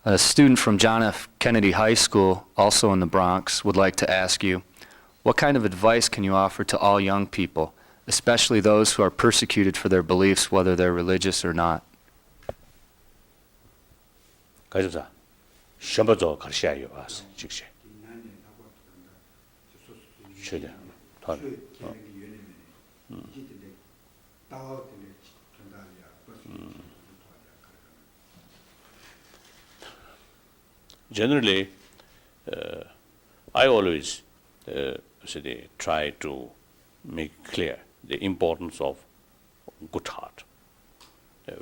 A student from John F. Kennedy High School, also in the Bronx, would like to ask you, what kind of advice can you offer to all young people, especially those who are persecuted for their beliefs, whether they're religious or not? 가족사, 시험부터 가르쳐야 와서 직시. 최대. Generally, I always try to make clear the importance of good heart,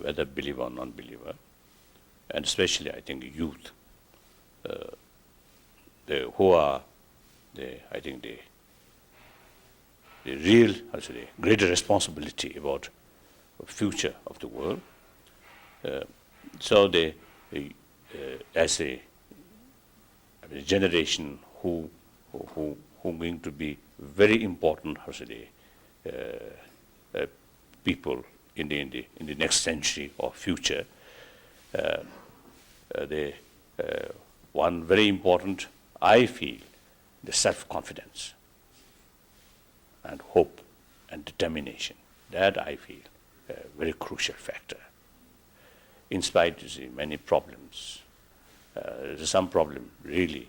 whether believer or non-believer, and especially I think youth, who are the real, greater responsibility about the future of the world. So as a generation who going to be very important people in the next century or future. One very important, I feel, the self-confidence and hope and determination. That I feel a very crucial factor. In spite of many problems, there's some problem really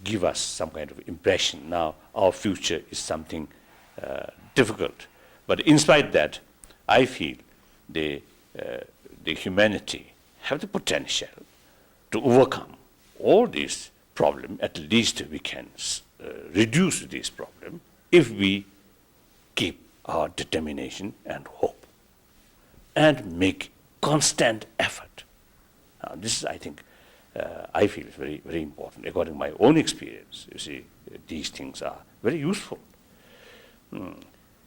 give us some kind of impression. Now our future is something difficult, but in spite of that, I feel the humanity have the potential to overcome all these problems. At least we can reduce this problem if we keep our determination and hope and make constant effort. Now, this is, I think, I feel is very, very important. According to my own experience, you see, these things are very useful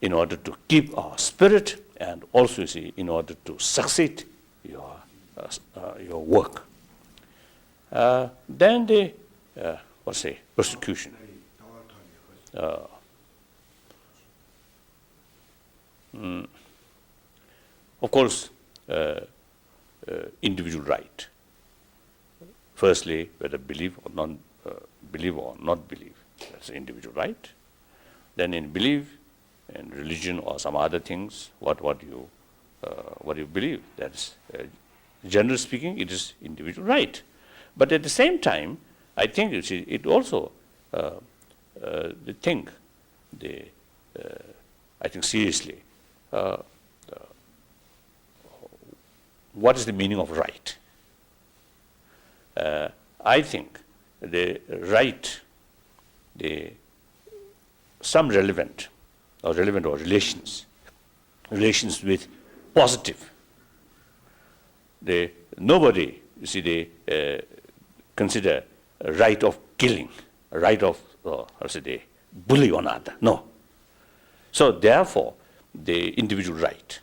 in order to keep our spirit and also, you see, in order to succeed your work. Then the persecution. Of course, individual right. Firstly, whether believe or not believe, that's an individual right. Then in belief, in religion or some other things, what you believe, that's generally speaking, it is individual right. But at the same time, I think you see, it also I think seriously. What is the meaning of right? I think the right, some relevant or relations with positive. Nobody, you see, they consider a right of killing, a right of bully on other. No. So therefore, the individual right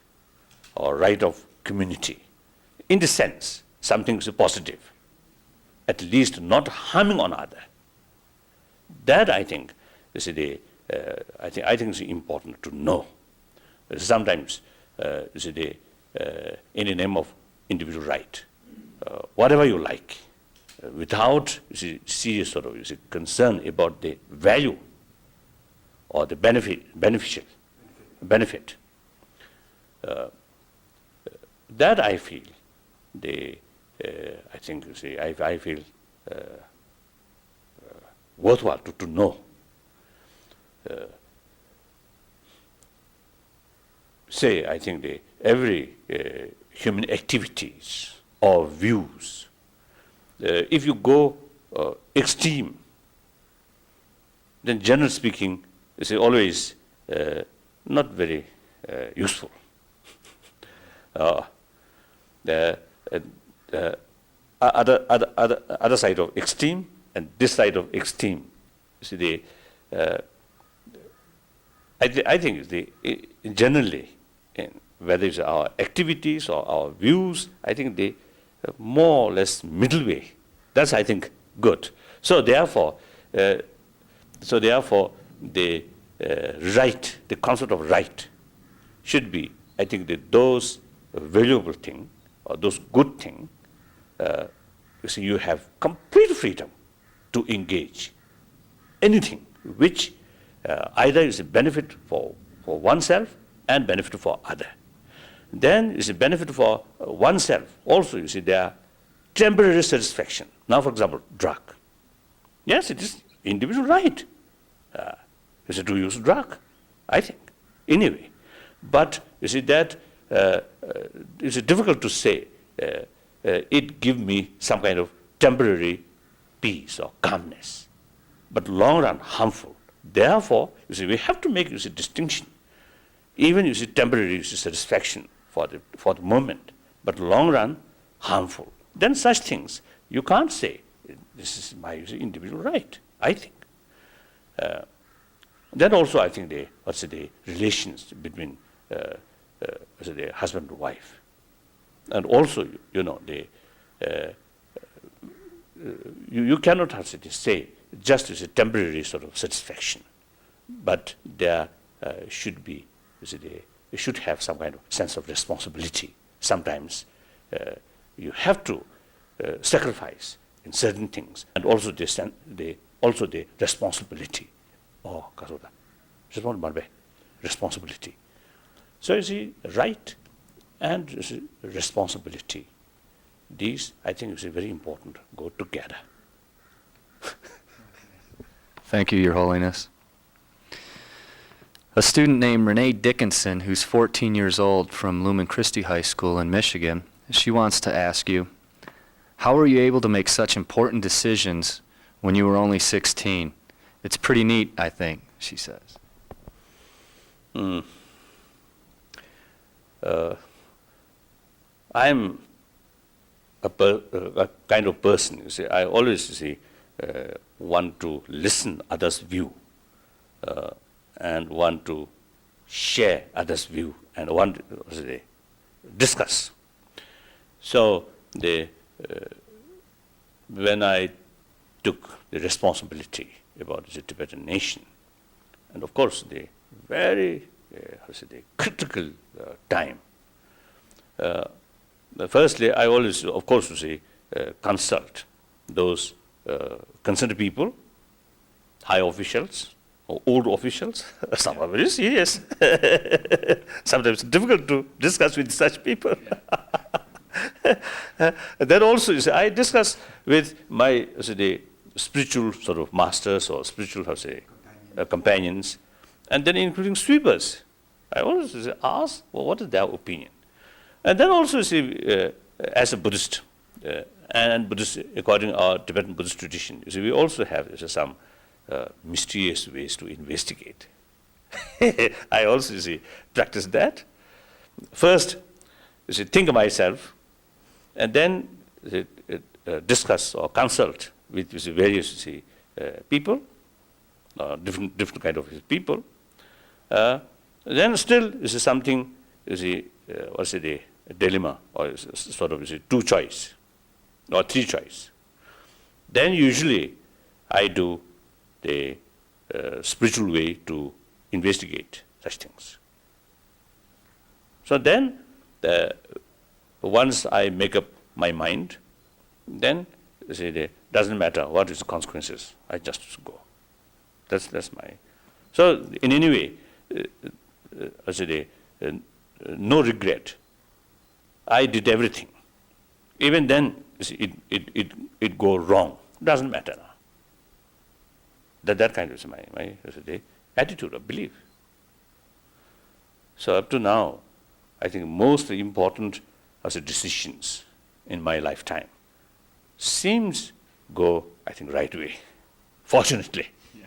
or right of community, in the sense, something is positive, at least not harming on other. That I think, you see, I think it's important to know. Sometimes, you see, in the name of individual right, whatever you like, without you see, serious sort of concern about the value or the benefit. That I feel, I think you see, I feel worthwhile to know. Say, I think every human activities or views, if you go extreme, then generally speaking, it's always not very useful. The other side of extreme and this side of extreme, you see, I think generally, whether it's our activities or our views, I think they more or less middle way. That's, I think, good. So therefore, the right, the concept of right, should be, I think, those valuable things or those good things, you see, you have complete freedom to engage anything which either is a benefit for oneself and benefit for other. Then is a benefit for oneself. Also, you see, there are temporary satisfaction. Now, for example, drug. Yes, it is individual right. Is it to use drug? I think, anyway. But you see that it's difficult to say. It give me some kind of temporary peace or calmness, but long run harmful. Therefore, you see, we have to make distinction. Even temporary satisfaction for the moment, but long run harmful. Then such things you can't say this is my individual right. I think. Then also I think the relations between the husband and wife, and also you cannot say just as a temporary sort of satisfaction, but there should be you should have some kind of sense of responsibility. Sometimes you have to sacrifice in certain things, and also the responsibility. Oh, kasoda, responsibility. So you see, right and responsibility. These, I think, is very important. Go together. Thank you, Your Holiness. A student named Renee Dickinson, who's 14 years old from Lumen Christi High School in Michigan, she wants to ask you, how were you able to make such important decisions when you were only 16? It's pretty neat, I think, she says. I'm a kind of person, you see, I always want to listen others' view and want to share others' view and want to discuss. So when I took the responsibility about the Tibetan nation, and of course the very critical time, firstly I always, of course, consult those concerned people, high officials, or old officials. Some are very serious. Sometimes it's difficult to discuss with such people. Then also, I discuss with my spiritual sort of masters or spiritual companions, and then including sweepers. I always ask, well, what is their opinion? And then also, as a Buddhist, and Buddhist, according to our Tibetan Buddhist tradition, we also have some mysterious ways to investigate. I also practice that. First, think of myself, and then discuss or consult with various people, different kind of people. Then still is something a dilemma or sort of two choice or three choice. Then usually I do the spiritual way to investigate such things. So then once I make up my mind, then it doesn't matter what is the consequences, I just go. That's my. So in any way, no regret. I did everything. Even then, it go wrong. Doesn't matter now. That kind of is my attitude or belief. So up to now, I think most important decisions in my lifetime seems go, I think, right way. Fortunately. Yeah.